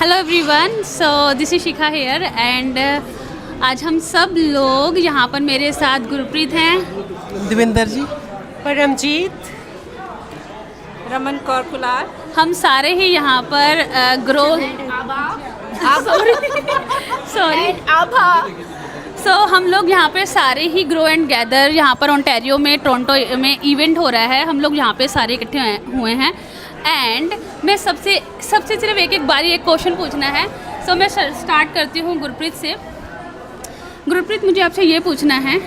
Hello everyone, so this is Shikha here and आज हम सब लोग यहाँ पर मेरे साथ गुरप्रीत हैं, देवेंद्र जी, परमजीत, रमन कौर कुलार, हम सारे ही यहाँ पर ग्रो सॉरी सो हम लोग यहाँ पे सारे ही ग्रो एंड गैदर यहाँ पर ओंटारियो में टोरंटो में इवेंट हो रहा है। हम लोग यहाँ पे सारे इकट्ठे हुए हैं एंड मैं सबसे सिर्फ एक बारी एक क्वेश्चन पूछना है। सो मैं स्टार्ट करती हूँ गुरप्रीत से। गुरप्रीत, मुझे आपसे ये पूछना है,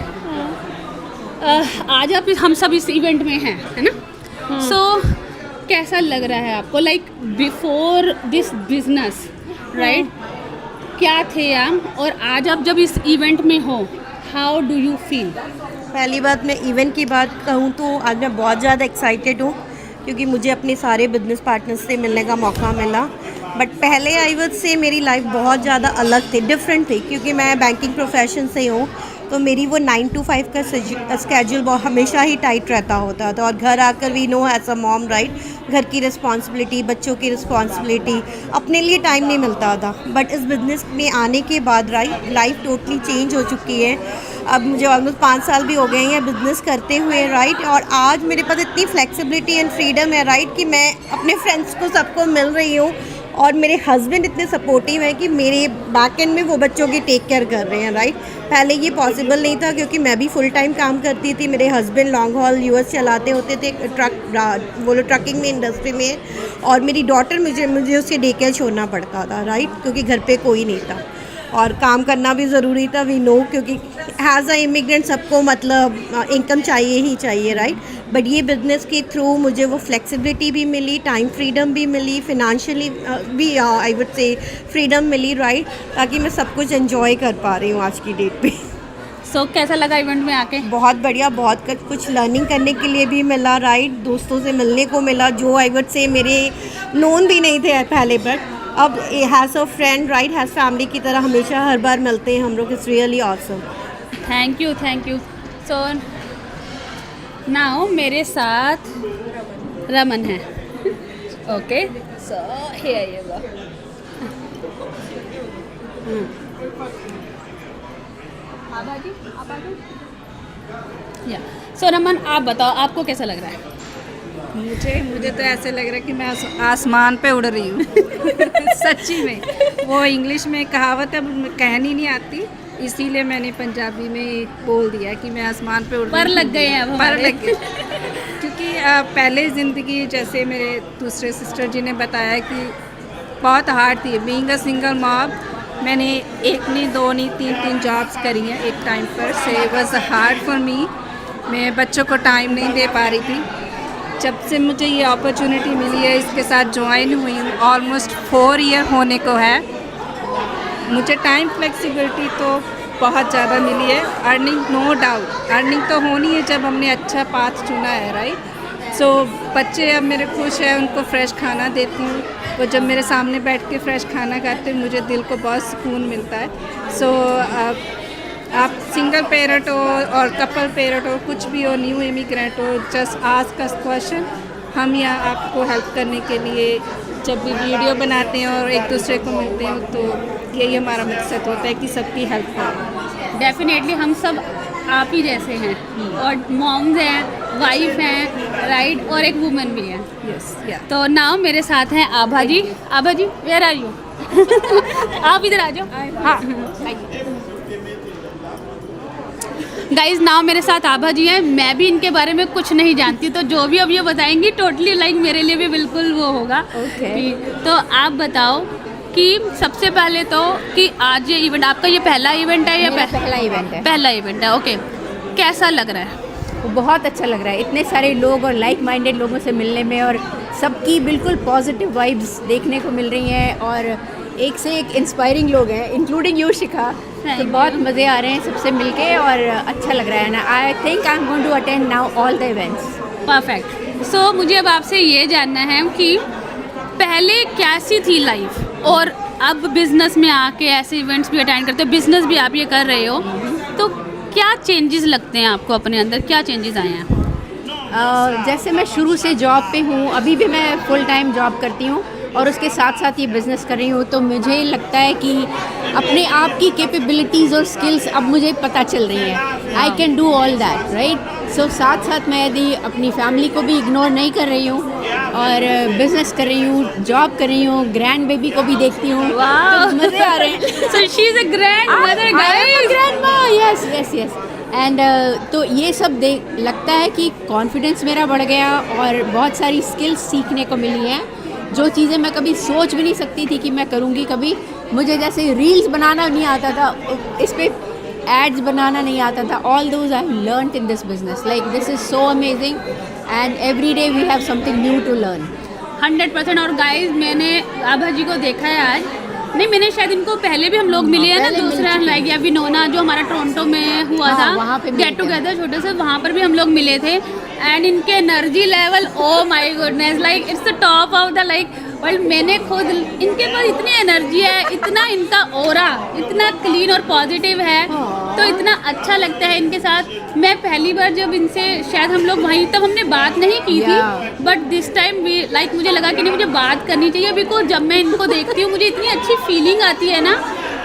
आज आप हम सब इस इवेंट में हैं, है ना? सो कैसा लग रहा है आपको, like before this business, right? क्या थे आप और आज आप जब इस इवेंट में हो, हाउ डू यू फील? पहली बात मैं इवेंट की बात कहूँ तो आज मैं बहुत ज़्यादा एक्साइटेड हूँ क्योंकि मुझे अपने सारे बिजनेस पार्टनर्स से मिलने का मौका मिला। बट पहले आई वुड से मेरी लाइफ बहुत ज़्यादा अलग थी, डिफरेंट थी, क्योंकि मैं बैंकिंग प्रोफेशन से हूँ तो मेरी वो 9 to 5 का स्केड्यूल हमेशा ही टाइट रहता होता था। और घर आकर we know as a mom, right, घर की रिस्पॉन्सिबिलिटी, बच्चों की रिस्पॉन्सिबिलिटी, अपने लिए टाइम नहीं मिलता था। बट इस बिज़नेस में आने के बाद, राइट, लाइफ टोटली चेंज हो चुकी है। अब मुझे ऑलमोस्ट 5 साल भी हो गए हैं बिज़नेस करते हुए, राइट, और आज मेरे पास इतनी फ्लेक्सिबिलिटी एंड फ्रीडम है, राइट, कि मैं अपने फ्रेंड्स को सबको मिल रही हूँ और मेरे हस्बैंड इतने सपोर्टिव हैं कि मेरे बैक एंड में वो बच्चों की टेक केयर कर रहे हैं, राइट। पहले ये पॉसिबल नहीं था क्योंकि मैं भी फुल टाइम काम करती थी, मेरे हस्बैंड लॉन्ग हॉल यूएस चलाते होते थे, वो लोग ट्रकिंग में इंडस्ट्री में, और मेरी डॉटर मुझे उसके डे केयर छोड़ना पड़ता था, राइट, क्योंकि घर पे कोई नहीं था और काम करना भी ज़रूरी था, वी नो, क्योंकि एज अ इमिग्रेंट सबको मतलब इनकम चाहिए ही चाहिए, राइट। बट ये बिज़नेस के थ्रू मुझे वो फ्लेक्सिबिलिटी भी मिली, टाइम फ्रीडम भी मिली, फिनेंशियली भी आई वुड से फ्रीडम मिली, राइट, ताकि मैं सब कुछ एंजॉय कर पा रही हूँ आज की डेट पे। सो कैसा लगा इवेंट में आके? बहुत बढ़िया, बहुत कुछ लर्निंग करने के लिए भी मिला, राइट, दोस्तों से मिलने को मिला जो आई वुड से मेरे नोन भी नहीं थे पहले, बट अब has a friend, right, has family की तरह हमेशा हर बार मिलते हैं हम लोग। It's really awesome. Thank you. So now मेरे साथ रमन है। Okay, so here you go. या सो रमन, आप बताओ आपको कैसा लग रहा है? मुझे तो ऐसे लग रहा है कि मैं आसमान पे उड़ रही हूँ सच्ची में। वो इंग्लिश में कहावत है, कहनी नहीं आती, इसीलिए मैंने पंजाबी में बोल दिया कि मैं आसमान पे उड़ रही हूँ। पर लग गए हैं अब पर लग गए क्योंकि पहले ज़िंदगी, जैसे मेरे दूसरे सिस्टर जी ने बताया कि बहुत हार्ड थी बीइंग अ सिंगल मॉम। मैंने एक नहीं, दो नहीं, तीन जॉब्स करी हैं एक टाइम पर, से it was hard for me. मैं बच्चों को टाइम नहीं दे पा रही थी। जब से मुझे ये अपॉर्चुनिटी मिली है, इसके साथ ज्वाइन हुई हूँ, ऑलमोस्ट 4 ईयर होने को है। मुझे टाइम फ्लेक्सिबिलिटी तो बहुत ज़्यादा मिली है। अर्निंग, नो डाउट, अर्निंग तो होनी है जब हमने अच्छा पाथ चुना है, राइट। सो बच्चे अब मेरे खुश हैं, उनको फ्रेश खाना देती हूँ, वो जब मेरे सामने बैठ के फ्रेश खाना खाते हैं मुझे दिल को बहुत सुकून मिलता है। सो आप सिंगल पेरेंट हो और कपल पेरेंट हो, कुछ भी हो, न्यू इमिग्रेंट हो, जस्ट आस्क अस क्वेश्चन। हम यहाँ आपको हेल्प करने के लिए जब भी वीडियो बनाते हैं और एक दूसरे को मिलते हैं तो यही हमारा मकसद होता है कि सबकी हेल्प करें। डेफिनेटली हम सब आप ही जैसे हैं, और मॉम्स हैं, वाइफ हैं, राइट, और एक वुमेन भी है। यस, या। तो नाउ मेरे साथ हैं आभा जी। आभा जी, वेयर आर यू? आप इधर आ जाओ। हाँ, गाइज, नाउ मेरे साथ आभा जी हैं। मैं भी इनके बारे में कुछ नहीं जानती, तो जो भी अब ये बताएंगी टोटली लाइक मेरे लिए भी बिल्कुल वो होगा। तो आप बताओ कि सबसे पहले तो कि आज ये इवेंट आपका ये पहला इवेंट है या पहला इवेंट है। पहला इवेंट है, ओके। कैसा लग रहा है? बहुत अच्छा लग रहा है, इतने सारे लोग और लाइक माइंडेड लोगों से मिलने में, और सबकी बिल्कुल पॉजिटिव वाइब्स देखने को मिल रही हैं, और एक से एक इंस्पायरिंग लोग हैं, इंक्लूडिंग यू, शिखा। तो बहुत मज़े आ रहे हैं सबसे मिलके और अच्छा लग रहा है ना। I think I am going to attend now all the events. Perfect. सो मुझे अब आपसे ये जानना है कि पहले कैसी थी लाइफ और अब बिजनेस में आके ऐसे इवेंट्स भी अटेंड करते हो, बिजनेस भी आप ये कर रहे हो, तो क्या चेंजेस लगते हैं आपको अपने अंदर, क्या चेंजेस आए हैं? जैसे मैं शुरू से जॉब पे हूँ, अभी भी मैं फुल टाइम जॉब करती हूँ, और उसके साथ साथ ये बिज़नेस कर रही हूँ, तो मुझे लगता है कि अपने आप की कैपेबिलिटीज़ और स्किल्स अब मुझे पता चल रही हैं। I can do all that, right. सो साथ साथ मैं यदि अपनी फैमिली को भी इग्नोर नहीं कर रही हूँ और बिज़नेस कर रही हूँ, जॉब कर रही हूँ, ग्रैंड बेबी को भी देखती हूँ, Wow. तो मज़े आ रहे हैं। So she's a grandmother, guys. grandma, yes, yes, yes. And तो ये सब देख लगता है कि कॉन्फिडेंस मेरा बढ़ गया और बहुत सारी स्किल्स सीखने को मिली हैं, जो चीज़ें मैं कभी सोच भी नहीं सकती थी कि मैं करूँगी कभी। मुझे जैसे रील्स बनाना नहीं आता था, इस पे एड्स बनाना नहीं आता था, all those I learned in this business. Like this is so amazing and every day we have something new to learn. 100%। और गाइस मैंने आभा जी को देखा है आज, नहीं मैंने शायद इनको पहले भी हम लोग मिले हैं ना, पहले मिल दूसरा चुके लाइक या विनोना जो हमारा टोरंटो में हुआ हाँ, था वहाँ पे मिले गेट थे। टुगेदर छोटे से, वहाँ पर भी हम लोग मिले थे। एंड इनके energy level, oh my goodness, like it's the top of the like world. मैंने खुद इनके पास इतनी एनर्जी है, इतना इनका ऑरा इतना क्लीन और पॉजिटिव है, तो इतना अच्छा लगता है इनके साथ। मैं पहली बार जब इनसे शायद हम लोग वहीं, तब हमने बात नहीं की थी, बट दिस टाइम भी लाइक मुझे लगा कि नहीं मुझे बात करनी चाहिए, बिकॉज जब मैं इनको देखती हूँ मुझे इतनी अच्छी फीलिंग आती है ना।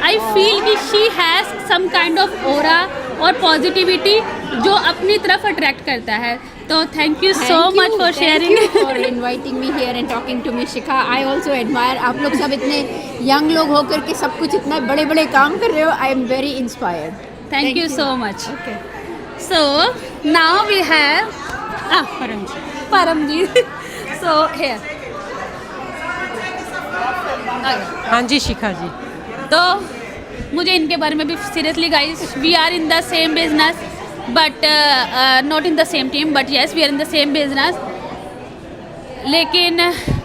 आई फील कि she has some kind of aura और पॉजिटिविटी जो अपनी तरफ अट्रैक्ट करता है। तो thank you so much for sharing, for inviting me here and talking to me Shikha. I also admire, आप लोग सब इतने यंग लोग होकर के सब कुछ इतना बड़े बड़े काम कर रहे हो। I am very inspired. Thank you so much. So now we have Paramjit. So here हाँ जी शिखा जी। तो मुझे इनके बारे में भी seriously guys, we are in the same business but not in the same team, but yes we are in the same business. लेकिन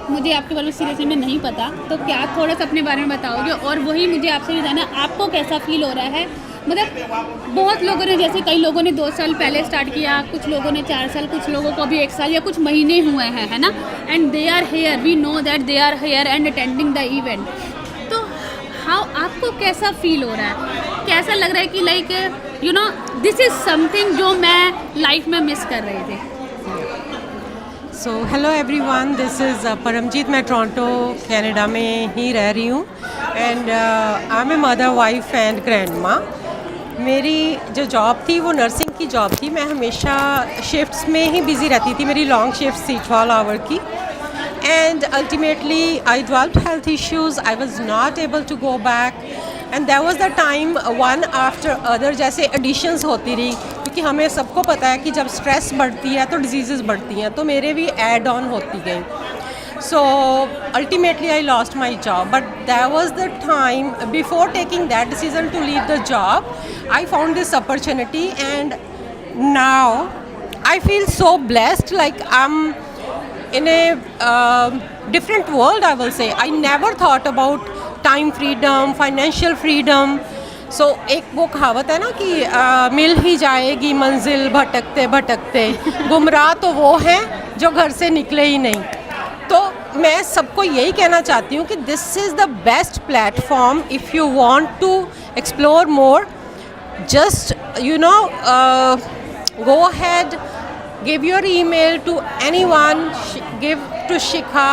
मुझे आपके बारे में सीरियसली में नहीं पता, तो क्या आप थोड़ा सा अपने बारे में बताओगे? और वही मुझे आपसे भी जानना, आपको कैसा फील हो रहा है? मतलब बहुत लोगों ने, जैसे कई लोगों ने 2 साल पहले स्टार्ट किया, कुछ लोगों ने 4 साल, कुछ लोगों को अभी 1 साल या कुछ महीने हुए हैं, है ना? And they are here, we know that they are here and attending the event. तो हाउ आपको कैसा फील हो रहा है? कैसा लग रहा है कि like you know this is something जो मैं लाइफ में मिस कर रही थी? So hello everyone, this is Paramjit. मैं टोरंटो कनाडा में ही रह रही हूँ and I am a mother, wife and grand माँ। मेरी जो जॉब थी वो नर्सिंग की जॉब थी। मैं हमेशा शिफ्ट्स में ही बिज़ी रहती थी, मेरी लॉन्ग शिफ्ट थी 12 आवर की। And ultimately I developed health issues. I was not able to go back and there was the time one after other जैसे additions होती रही, क्योंकि हमें सबको पता है कि जब स्ट्रेस बढ़ती है तो डिजीज़ेस बढ़ती हैं, तो मेरे भी ऐड ऑन होती गई। So ultimately I lost my job, but there was the time before taking that decision to leave the job, I found this opportunity and now I feel so blessed, like I'm in a different world, I will say. I never thought about time freedom, financial freedom. So एक वो कहावत है ना कि मिल ही जाएगी मंजिल भटकते भटकते, गुमराह तो वो हैं जो घर से निकले ही नहीं। तो मैं सबको यही कहना चाहती हूँ कि this is the best platform if you want to explore more. Just you know go ahead, give your email to anyone, give to Shikha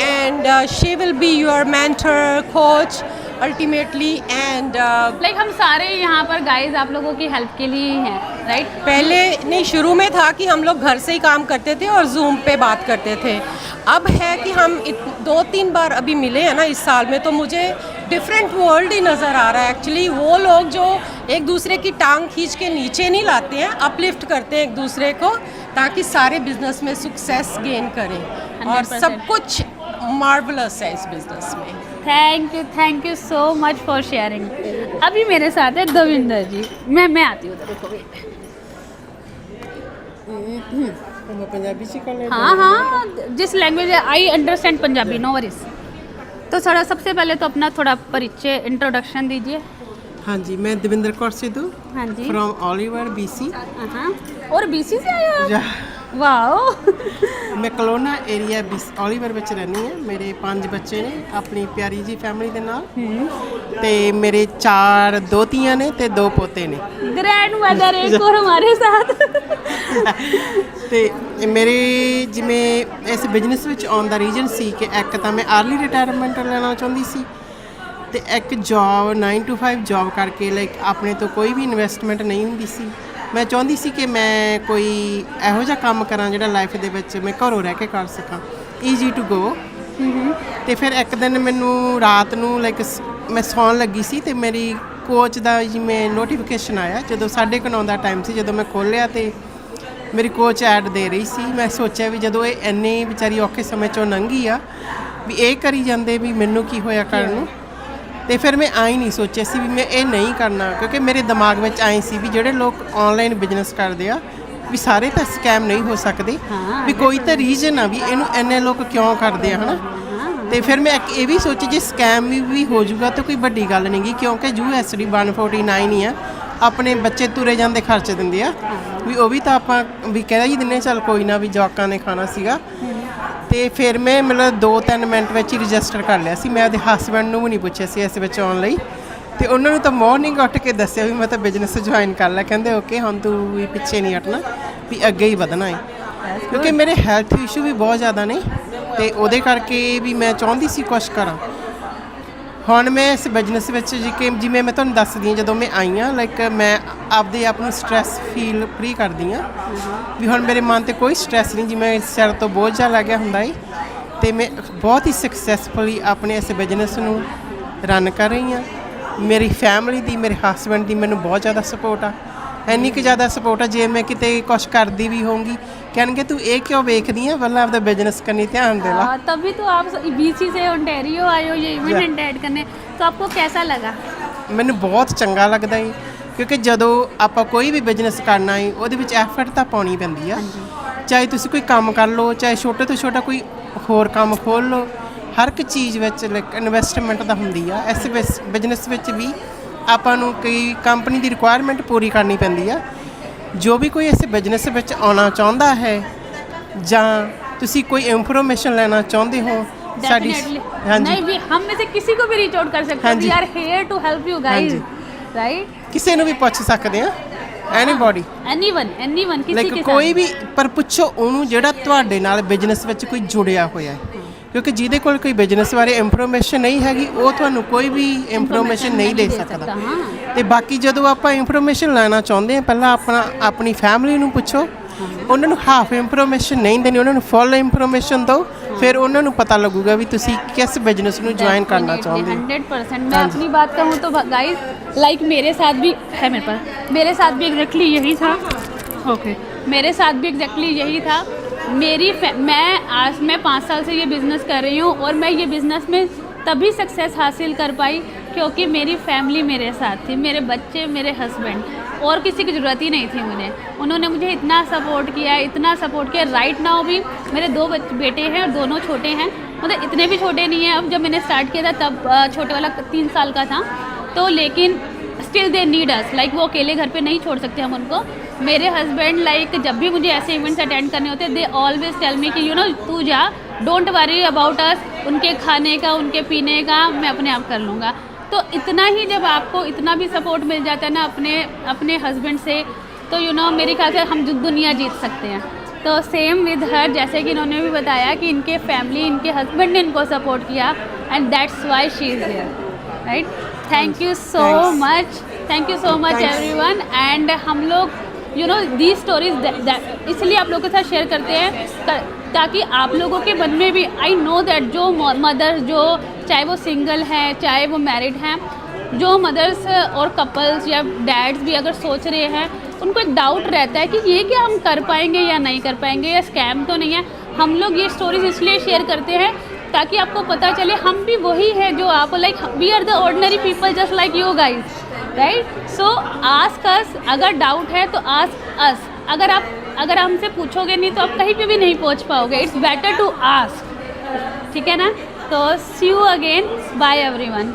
and she will be your mentor, coach ultimately and like हम सारे यहाँ पर guys आप लोगों की help के लिए ही हैं, राइट? पहले नहीं, शुरू में था कि हम लोग घर से ही काम करते थे और जूम पे बात करते थे। अब है कि हम 2-3 बार अभी मिले हैं ना इस साल में, तो मुझे डिफरेंट वर्ल्ड ही नज़र आ रहा है। एक्चुअली वो लोग जो एक दूसरे की टांग खींच के नीचे नहीं लाते हैं, अपलिफ्ट करते हैं एक दूसरे को, ताकि सारे बिजनेस में सक्सेस गेन करें। और 100%। सब कुछ मार्वलस है इस बिजनेस में। Thank you so much for sharing. अभी मेरे साथ है दविंदर जी। मैं आती हूँ उधर, रुको wait। हाँ, जिस language I understand Punjabi, no worries. तो थोड़ा सबसे पहले तो अपना थोड़ा परिचय, इंट्रोडक्शन दीजिए। हाँ जी, मैं देवेंद्र कौर सिद्धू हाँ जी। From Oliver BC। हाँ, और BC से आए हो आप? ਵਾਓ ਮੈਂ ਕਲੋਨਾ ਏਰੀਆ ਓਲੀਵਰ ਵਿੱਚ ਰਹਿੰਦੀ ਹਾਂ। ਮੇਰੇ 5 ਬੱਚੇ ਨੇ ਆਪਣੀ ਪਿਆਰੀ ਜੀ ਫੈਮਿਲੀ ਦੇ ਨਾਲ, ਤੇ ਮੇਰੇ 4 ਦੋਤੀਆਂ ਨੇ ਤੇ 2 ਪੋਤੇ ਨੇ। ग्रैंड मदर एक और हमारे साथ। ਤੇ ਮੇਰੇ ਜਿਵੇਂ ਇਸ ਬਿਜ਼ਨਸ ਵਿੱਚ ਆਉਣ ਦਾ ਰੀਜ਼ਨ ਸੀ ਕਿ ਇੱਕ ਤਾਂ ਮੈਂ अर्ਲੀ ਰਿਟਾਇਰਮੈਂਟ ਲੈਣਾ ਚਾਹੁੰਦੀ ਸੀ, ਤੇ ਇੱਕ ਜੌਬ 9 to 5 ਜੌਬ ਕਰਕੇ ਲਾਈਕ ਆਪਣੇ ਤੋਂ ਕੋਈ ਵੀ ਇਨਵੈਸਟਮੈਂਟ ਨਹੀਂ ਹੁੰਦੀ ਸੀ। ਮੈਂ ਚਾਹੁੰਦੀ ਸੀ ਕਿ ਮੈਂ ਕੋਈ ਇਹੋ ਜਿਹਾ ਕੰਮ ਕਰਾਂ ਜਿਹੜਾ ਲਾਈਫ ਦੇ ਵਿੱਚ ਮੈਂ ਘਰੋਂ ਰਹਿ ਕੇ ਕਰ ਸਕਾਂ, ਈਜ਼ੀ ਟੂ ਗੋ। ਤੇ ਫਿਰ ਇੱਕ ਦਿਨ ਮੈਨੂੰ ਰਾਤ ਨੂੰ ਲਾਈਕ ਮੈਂ ਸੌਣ ਲੱਗੀ ਸੀ ਤੇ ਮੇਰੀ ਕੋਚ ਦਾ ਜਿਵੇਂ ਨੋਟੀਫਿਕੇਸ਼ਨ ਆਇਆ ਜਦੋਂ 9:30 ਦਾ ਟਾਈਮ ਸੀ। ਜਦੋਂ ਮੈਂ ਖੋਲ੍ਹਿਆ ਤੇ ਮੇਰੀ ਕੋਚ ਐਡ ਦੇ ਰਹੀ ਸੀ। ਮੈਂ ਸੋਚਿਆ ਵੀ ਜਦੋਂ ਇਹ ਇੰਨੇ ਵਿਚਾਰੀ ਔਖੇ ਸਮੇਂ 'ਚੋਂ ਲੰਘੀ ਆ ਵੀ ਇਹ ਕਰੀ ਜਾਂਦੇ ਵੀ ਮੈਨੂੰ ਕੀ ਹੋਇਆ ਕਰਨ ਨੂੰ। ਤੇ ਫਿਰ ਮੈਂ ਆਈ ਨਹੀਂ ਸੋਚਿਆ ਸੀ ਵੀ ਮੈਂ ਇਹ ਨਹੀਂ ਕਰਨਾ, ਕਿਉਂਕਿ ਮੇਰੇ ਦਿਮਾਗ ਵਿੱਚ ਆਏ ਸੀ ਵੀ ਜਿਹੜੇ ਲੋਕ ਆਨਲਾਈਨ ਬਿਜ਼ਨਸ ਕਰਦੇ ਆ ਵੀ ਸਾਰੇ ਤਾਂ ਸਕੈਮ ਨਹੀਂ ਹੋ ਸਕਦੇ, ਵੀ ਕੋਈ ਤਾਂ ਰੀਜ਼ਨ ਆ ਵੀ ਇਹਨੂੰ ਇੰਨੇ ਲੋਕ ਕਿਉਂ ਕਰਦੇ ਆ, ਹੈ ਨਾ। ਤੇ ਫਿਰ ਮੈਂ ਇੱਕ ਇਹ ਵੀ ਸੋਚੀ ਜੇ ਸਕੈਮ ਵੀ ਹੋ ਜਾਊਗਾ ਤਾਂ ਕੋਈ ਵੱਡੀ ਗੱਲ ਨਹੀਂ ਗੀ, ਕਿਉਂਕਿ USD 149 ਹੀ ਆ। ਆਪਣੇ ਬੱਚੇ ਤੁਰੇ ਜਾਂਦੇ ਖਰਚ ਦਿੰਦੇ ਆ, ਵੀ ਉਹ ਵੀ ਤਾਂ ਆਪਾਂ ਵੀ ਕਹਿ ਹੀ ਦਿੰਦੇ ਚੱਲ ਕੋਈ ਨਾ ਵੀ ਜਵਾਕਾਂ ਨੇ ਖਾਣਾ ਸੀਗਾ। ਤੇ ਫਿਰ ਮੈਂ ਮਤਲਬ 2-3 ਮਿੰਟ ਵਿੱਚ ਹੀ ਰਜਿਸਟਰ ਕਰ ਲਿਆ ਸੀ। ਮੈਂ ਉਹਦੇ ਹਸਬੈਂਡ ਨੂੰ ਵੀ ਨਹੀਂ ਪੁੱਛਿਆ ਸੀ ਇਸ ਵਿੱਚ ਆਉਣ ਲਈ, ਤੇ ਉਹਨਾਂ ਨੂੰ ਤਾਂ ਮਾਰਨਿੰਗ ਉੱਠ ਕੇ ਦੱਸਿਆ ਵੀ ਮੈਂ ਤਾਂ ਬਿਜ਼ਨਸ ਜੁਆਇਨ ਕਰ ਲਿਆ। ਕਹਿੰਦੇ ਓਕੇ ਹੁਣ ਤੂੰ ਵੀ ਪਿੱਛੇ ਨਹੀਂ ਹਟਣਾ, ਵੀ ਅੱਗੇ ਹੀ ਵਧਣਾ ਹੈ, ਕਿਉਂਕਿ ਮੇਰੇ ਹੈਲਥ ਇਸ਼ੂ ਵੀ ਬਹੁਤ ਜ਼ਿਆਦਾ ਨੇ ਤੇ ਉਹਦੇ ਕਰਕੇ ਵੀ ਮੈਂ ਚਾਹੁੰਦੀ ਸੀ ਕੁਛ ਕਰਾਂ। ਹੁਣ ਮੈਂ ਇਸ ਬਿਜ਼ਨਸ ਵਿੱਚ ਜਿਵੇਂ ਮੈਂ ਤੁਹਾਨੂੰ ਦੱਸਦੀ ਹਾਂ, ਜਦੋਂ ਮੈਂ ਆਈ ਹਾਂ ਲਾਈਕ ਮੈਂ ਆਪਦੇ ਆਪ ਨੂੰ ਸਟ੍ਰੈਸ ਫੀਲ ਫਰੀ ਕਰਦੀ ਹਾਂ ਵੀ ਹੁਣ ਮੇਰੇ ਮਨ 'ਤੇ ਕੋਈ ਸਟ੍ਰੈਸ ਨਹੀਂ, ਜਿਵੇਂ ਸਿਰ ਤੋਂ ਬੋਝ ਜਿਹਾ ਲੱਗਿਆ ਹੁੰਦਾ ਹੈ। ਤੇ ਮੈਂ ਬਹੁਤ ਹੀ ਸਕਸੈਸਫੁਲੀ ਆਪਣੇ ਇਸ ਬਿਜ਼ਨਸ ਨੂੰ ਰਨ ਕਰ ਰਹੀ ਹਾਂ। ਮੇਰੀ ਫੈਮਿਲੀ ਦੀ, ਮੇਰੇ ਹਸਬੈਂਡ ਦੀ ਮੈਨੂੰ ਬਹੁਤ ਜ਼ਿਆਦਾ ਸਪੋਰਟ ਆ, ਇੰਨੀ ਕੁ ਜ਼ਿਆਦਾ ਸਪੋਰਟ ਆ ਜੇ ਮੈਂ ਕਿਤੇ ਕੁਛ ਕਰਦੀ ਵੀ ਹੋਊਂਗੀ ਕਹਿਣਗੇ ਤੂੰ ਇਹ ਕਿਉਂ ਵੇਖਦੀ ਆ, ਪਹਿਲਾਂ ਆਪਦਾ ਬਿਜ਼ਨਸ करनी ध्यान दे ला। तभी तो आप BC से ओंटारियो आए हो ये इवेंट अटेंड करने, तो आपको कैसा लगा? ਮੈਨੂੰ ਬਹੁਤ ਚੰਗਾ ਲੱਗਦਾ ਹੈ, ਕਿਉਂਕਿ ਜਦੋਂ ਆਪਾਂ ਕੋਈ ਵੀ ਬਿਜ਼ਨਸ ਕਰਨਾ ਹੈ ਉਹਦੇ ਵਿੱਚ ਐਫਰਟ ਤਾਂ ਪਾਉਣੀ ਪੈਂਦੀ ਆ। ਚਾਹੇ ਤੁਸੀਂ ਕੋਈ ਕੰਮ ਕਰ ਲਓ, ਚਾਹੇ ਛੋਟੇ ਤੋਂ ਛੋਟਾ ਕੋਈ ਹੋਰ ਕੰਮ ਖੋਲ੍ਹ ਲਓ, ਹਰ ਇੱਕ ਚੀਜ਼ ਵਿੱਚ ਲਾਈਕ ਇਨਵੈਸਟਮੈਂਟ ਤਾਂ ਹੁੰਦੀ ਆ। ਇਸ ਬਿਜ਼ਨਸ ਵਿੱਚ ਵੀ ਆਪਾਂ ਨੂੰ ਕਈ ਕੰਪਨੀ ਦੀ ਰਿਕੁਆਇਰਮੈਂਟ ਪੂਰੀ ਕਰਨੀ ਪੈਂਦੀ ਆ। ਜੋ ਵੀ ਕੋਈ ਇਸ ਬਿਜ਼ਨਸ ਵਿੱਚ ਆਉਣਾ ਚਾਹੁੰਦਾ ਹੈ ਜਾਂ ਤੁਸੀਂ ਕੋਈ ਇਨਫੋਰਮੇਸ਼ਨ ਲੈਣਾ ਚਾਹੁੰਦੇ ਹੋ ਸਾਡੀ, ਹਾਂਜੀ नहीं भी हम में से किसी को भी रीच आउट कर सकते हाँ हैं। जी। We are here to help you guys, right? ਕਿਸੇ ਨੂੰ ਵੀ ਪੁੱਛ ਸਕਦੇ ਆ, ਐਨੀਬਾਡੀ एनीवन किसी ਲਾਈਕ के ਕੋਈ साथ। ਵੀ, ਪਰ ਪੁੱਛੋ ਉਹਨੂੰ ਜਿਹੜਾ ਤੁਹਾਡੇ ਨਾਲ ਬਿਜ਼ਨਸ ਵਿੱਚ ਕੋਈ ਜੁੜਿਆ ਹੋਇਆ ਹੈ, ਕਿਉਂਕਿ ਜਿਹਦੇ ਕੋਲ ਕੋਈ ਬਿਜ਼ਨਸ ਬਾਰੇ ਇਨਫੋਰਮੇਸ਼ਨ ਨਹੀਂ ਹੈਗੀ ਉਹ ਤੁਹਾਨੂੰ ਕੋਈ ਵੀ ਇਨਫੋਰਮੇਸ਼ਨ ਨਹੀਂ ਦੇ ਸਕਦਾ। ਤੇ ਬਾਕੀ ਜਦੋਂ ਆਪਾਂ ਇਨਫੋਰਮੇਸ਼ਨ ਲੈਣਾ ਚਾਹੁੰਦੇ ਹਾਂ ਪਹਿਲਾਂ ਆਪਣੀ ਫੈਮਿਲੀ ਨੂੰ ਪੁੱਛੋ, ਉਹਨਾਂ ਨੂੰ ਹਾਫ ਇਨਫੋਰਮੇਸ਼ਨ ਨਹੀਂ ਦੇਣੀ, ਉਹਨਾਂ ਨੂੰ ਫੁੱਲ ਇਨਫੋਰਮੇਸ਼ਨ ਦਿਓ, ਫਿਰ ਉਹਨਾਂ ਨੂੰ ਪਤਾ ਲੱਗੂਗਾ ਵੀ ਤੁਸੀਂ ਕਿਸ ਬਿਜ਼ਨਸ ਨੂੰ ज्वाइन करना चाहते हैं। 100%। मैं अपनी बात कहूँ तो गाइस लाइक मेरे साथ भी है, मेरे पास मेरे साथ भी एग्जैक्टली यही था। ओके मेरे साथ भी एग्जैक्टली यही था। मैं 5 साल से ये बिज़नेस कर रही हूँ और मैं ये बिज़नेस में तभी सक्सेस हासिल कर पाई क्योंकि मेरी फैमिली मेरे साथ थी, मेरे बच्चे, मेरे हस्बैंड, और किसी की ज़रूरत ही नहीं थी मुझे। उन्होंने मुझे इतना सपोर्ट किया, इतना सपोर्ट किया। राइट नाउ भी मेरे 2 बेटे हैं और दोनों छोटे हैं, मतलब इतने भी छोटे नहीं हैं। अब जब मैंने स्टार्ट किया था तब छोटे वाला 3 साल का था, तो लेकिन still they need us, like वो अकेले घर पे नहीं छोड़ सकते हम उनको। मेरे हस्बैंड लाइक जब भी मुझे ऐसे इवेंट्स अटेंड करने होते दे ऑलवेज टेल मी कि यू नो तू जा, डोंट वरी अबाउट अस, उनके खाने का, उनके पीने का मैं अपने आप कर लूँगा। तो इतना ही जब आपको इतना भी सपोर्ट मिल जाता है ना अपने हस्बैंड से, तो यू नो मेरे ख्याल से हम दुनिया जीत सकते हैं। तो सेम विद हर, जैसे कि इन्होंने भी बताया कि इनके फैमिली, इनके हस्बैंड ने इनको सपोर्ट किया and that's why she is here, right? Thank you so much everyone. And हम लोग यू नो दी स्टोरीज इसलिए आप लोगों के साथ शेयर करते हैं ताकि आप लोगों के मन में भी, आई नो दैट जो मदर्स, जो चाहे वो सिंगल हैं चाहे वो मैरिड हैं, जो मदर्स और कपल्स या डैड्स भी अगर सोच रहे हैं, उनको एक डाउट रहता है कि ये क्या हम कर पाएंगे या नहीं कर पाएंगे, या स्कैम तो नहीं है। हम लोग ये स्टोरीज इसलिए शेयर करते हैं ताकि आपको पता चले हम भी वही है जो आप, like we are the ordinary people just like you guys, right? So ask us, अगर डाउट है तो आस्क अस। अगर हमसे पूछोगे नहीं तो आप कहीं पे भी नहीं पहुंच पाओगे। इट्स बेटर टू आस्क, ठीक है ना? तो सी यू अगेन, बाय एवरीवन।